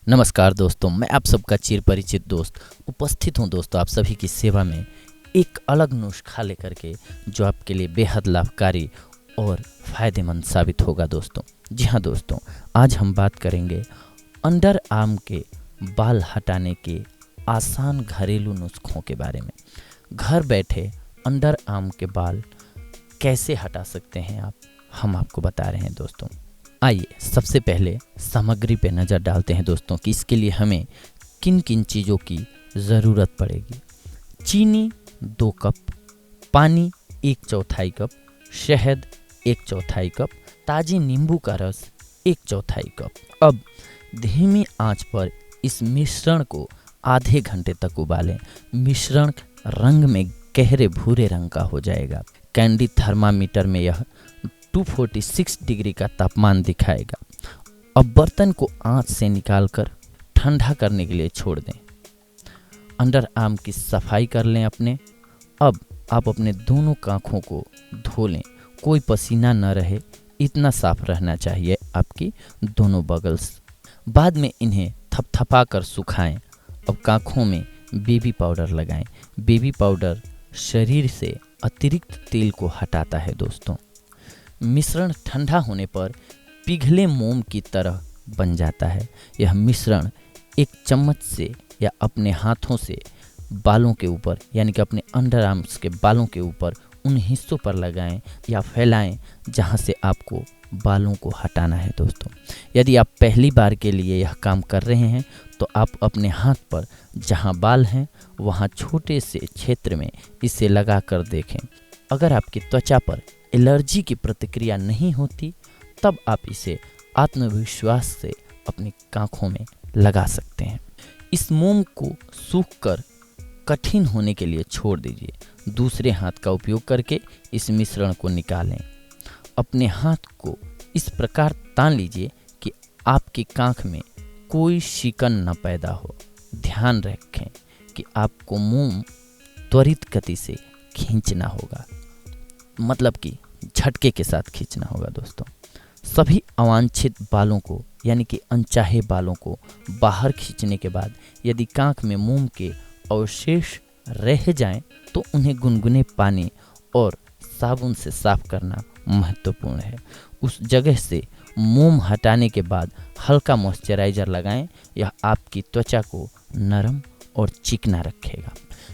नमस्कार दोस्तों, मैं आप सबका चिर परिचित दोस्त उपस्थित हूं दोस्तों आप सभी की सेवा में एक अलग नुस्खा लेकर के जो आपके लिए बेहद लाभकारी और फ़ायदेमंद साबित होगा दोस्तों। जी हाँ दोस्तों, आज हम बात करेंगे अंडर आर्म के बाल हटाने के आसान घरेलू नुस्खों के बारे में। घर बैठे अंडर आर्म के बाल कैसे हटा सकते हैं हम आपको बता रहे हैं दोस्तों। आइए सबसे पहले सामग्री पे नज़र डालते हैं दोस्तों कि इसके लिए हमें किन किन चीज़ों की ज़रूरत पड़ेगी। चीनी 2 कप, पानी 1/4 कप, शहद 1/4 कप, ताज़ी नींबू का रस 1/4 कप। अब धीमी आंच पर इस मिश्रण को आधे घंटे तक उबालें। मिश्रण रंग में गहरे भूरे रंग का हो जाएगा। कैंडी थर्मामीटर में यह 246 डिग्री का तापमान दिखाएगा। अब बर्तन को आंच से निकालकर ठंडा करने के लिए छोड़ दें। अंडर आर्म की सफाई कर लें अपने। अब आप अपने दोनों कांखों को धो लें, कोई पसीना न रहे, इतना साफ रहना चाहिए आपकी दोनों बगल्स। बाद में इन्हें थपथपा कर सुखाएं। अब कांखों में बेबी पाउडर लगाएं। बेबी पाउडर शरीर से अतिरिक्त तेल को हटाता है दोस्तों। मिश्रण ठंडा होने पर पिघले मोम की तरह बन जाता है। यह मिश्रण एक चम्मच से या अपने हाथों से बालों के ऊपर यानी कि अपने अंडर आर्म्स के बालों के ऊपर उन हिस्सों पर लगाएं या फैलाएं जहां से आपको बालों को हटाना है दोस्तों। यदि आप पहली बार के लिए यह काम कर रहे हैं तो आप अपने हाथ पर जहां बाल हैं वहां छोटे से क्षेत्र में इसे लगा कर देखें। अगर आपकी त्वचा पर एलर्जी की प्रतिक्रिया नहीं होती तब आप इसे आत्मविश्वास से अपनी कांखों में लगा सकते हैं। इस मोम को सूखकर कठिन होने के लिए छोड़ दीजिए। दूसरे हाथ का उपयोग करके इस मिश्रण को निकालें। अपने हाथ को इस प्रकार तान लीजिए कि आपकी कांख में कोई शिकन न पैदा हो। ध्यान रखें कि आपको मोम त्वरित गति से खींचना होगा, मतलब कि झटके के साथ खींचना होगा दोस्तों। सभी अवांछित बालों को यानी कि अनचाहे बालों को बाहर खींचने के बाद यदि कांख में मोम के अवशेष रह जाएं तो उन्हें गुनगुने पानी और साबुन से साफ करना महत्वपूर्ण है। उस जगह से मोम हटाने के बाद हल्का मॉइस्चराइज़र लगाएं। यह आपकी त्वचा को नरम और चिकना रखेगा।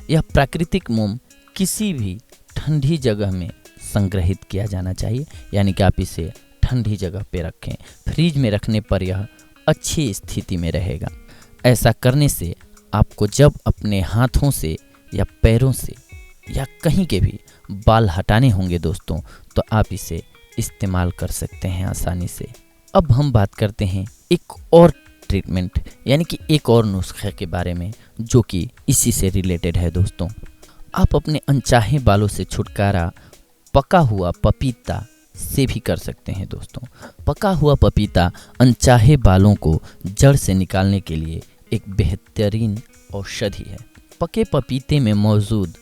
यह प्राकृतिक मोम किसी भी ठंडी जगह में संग्रहित किया जाना चाहिए, यानी कि आप इसे ठंडी जगह पे रखें। फ्रिज में रखने पर यह अच्छी स्थिति में रहेगा। ऐसा करने से आपको जब अपने हाथों से या पैरों से या कहीं के भी बाल हटाने होंगे दोस्तों तो आप इसे इस्तेमाल कर सकते हैं आसानी से। अब हम बात करते हैं एक और ट्रीटमेंट यानी कि एक और नुस्खे के बारे में जो कि इसी से रिलेटेड है दोस्तों। आप अपने अनचाहे बालों से छुटकारा पका हुआ पपीता से भी कर सकते हैं दोस्तों। पका हुआ पपीता अनचाहे बालों को जड़ से निकालने के लिए एक बेहतरीन औषधि है। पके पपीते में मौजूद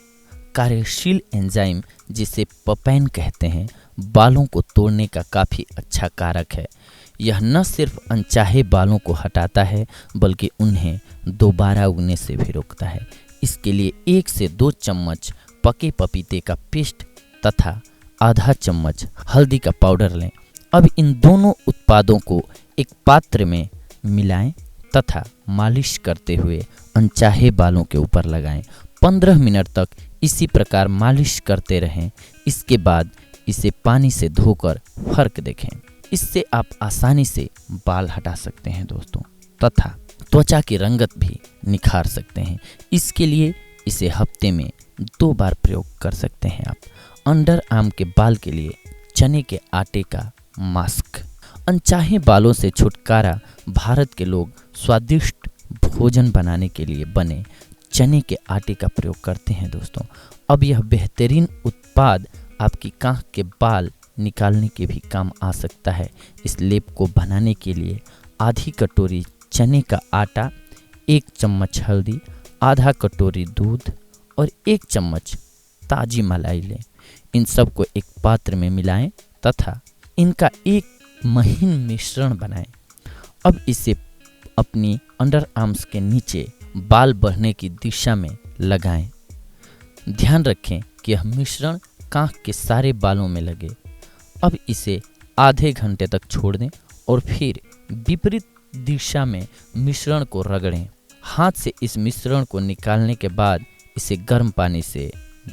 कार्यशील एंजाइम जिसे पपैन कहते हैं बालों को तोड़ने का काफ़ी अच्छा कारक है। यह न सिर्फ अनचाहे बालों को हटाता है बल्कि उन्हें दोबारा उगने से भी रोकता है। इसके लिए 1 से 2 चम्मच पके पपीते का पेस्ट तथा आधा चम्मच हल्दी का पाउडर लें। अब इन दोनों उत्पादों को एक पात्र में मिलाएं तथा मालिश करते हुए अनचाहे बालों के ऊपर लगाएं। 15 मिनट तक इसी प्रकार मालिश करते रहें। इसके बाद इसे पानी से धोकर फर्क देखें। इससे आप आसानी से बाल हटा सकते हैं दोस्तों तथा त्वचा की रंगत भी निखार सकते हैं। इसके लिए इसे हफ्ते में 2 बार प्रयोग कर सकते हैं आप। अंडर आर्म के बाल के लिए चने के आटे का मास्क। अनचाहे बालों से छुटकारा भारत के लोग स्वादिष्ट भोजन बनाने के लिए बने चने के आटे का प्रयोग करते हैं दोस्तों। अब यह बेहतरीन उत्पाद आपकी कांख के बाल निकालने के भी काम आ सकता है। इस लेप को बनाने के लिए आधी कटोरी चने का आटा, 1 चम्मच हल्दी, आधा कटोरी दूध और 1 चम्मच ताजी मलाई लें। इन सब को एक पात्र में मिलाएं तथा इनका एक महीन मिश्रण बनाएं। अब इसे अपनी अंडर आर्म्स के नीचे बाल बढ़ने की दिशा में लगाएं। ध्यान रखें कि यह मिश्रण कांख के सारे बालों में लगे। अब इसे आधे घंटे तक छोड़ दें और फिर विपरीत दिशा में मिश्रण को रगड़ें। हाथ से इस मिश्रण को निकालने के बाद इसे गर्म पानी से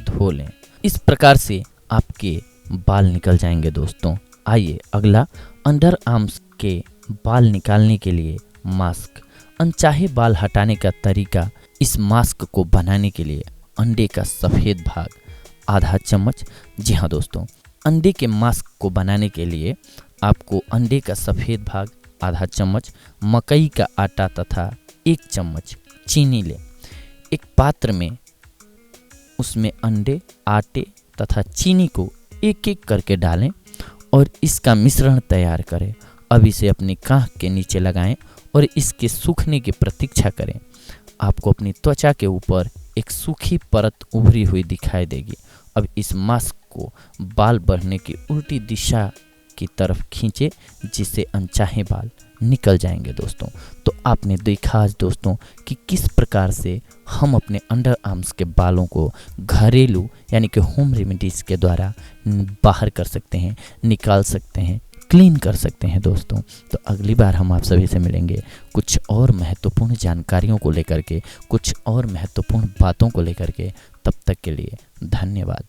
धो लें। इस प्रकार से आपके बाल निकल जाएंगे दोस्तों। आइए अगला, अंडर आर्म्स के बाल निकालने के लिए मास्क। अनचाहे बाल हटाने का तरीका। इस मास्क को बनाने के लिए अंडे का सफ़ेद भाग आधा चम्मच, जी हाँ दोस्तों, अंडे के मास्क को बनाने के लिए आपको अंडे का सफ़ेद भाग आधा चम्मच, मकई का आटा तथा 1 चम्मच चीनी लें। एक पात्र में उसमें अंडे, आटे तथा चीनी को एक एक करके डालें और इसका मिश्रण तैयार करें। अब इसे अपनी कांख के नीचे लगाएं और इसके सूखने की प्रतीक्षा करें। आपको अपनी त्वचा के ऊपर एक सूखी परत उभरी हुई दिखाई देगी। अब इस मास्क को बाल बढ़ने की उल्टी दिशा की तरफ खींचे, जिससे अनचाहे बाल निकल जाएंगे दोस्तों। तो आपने देखा आज दोस्तों कि किस प्रकार से हम अपने अंडर आर्म्स के बालों को घरेलू यानी कि होम रेमेडीज़ के द्वारा बाहर कर सकते हैं, निकाल सकते हैं, क्लीन कर सकते हैं दोस्तों। तो अगली बार हम आप सभी से मिलेंगे कुछ और महत्वपूर्ण जानकारियों को लेकर के, कुछ और महत्वपूर्ण बातों को लेकर के। तब तक के लिए धन्यवाद।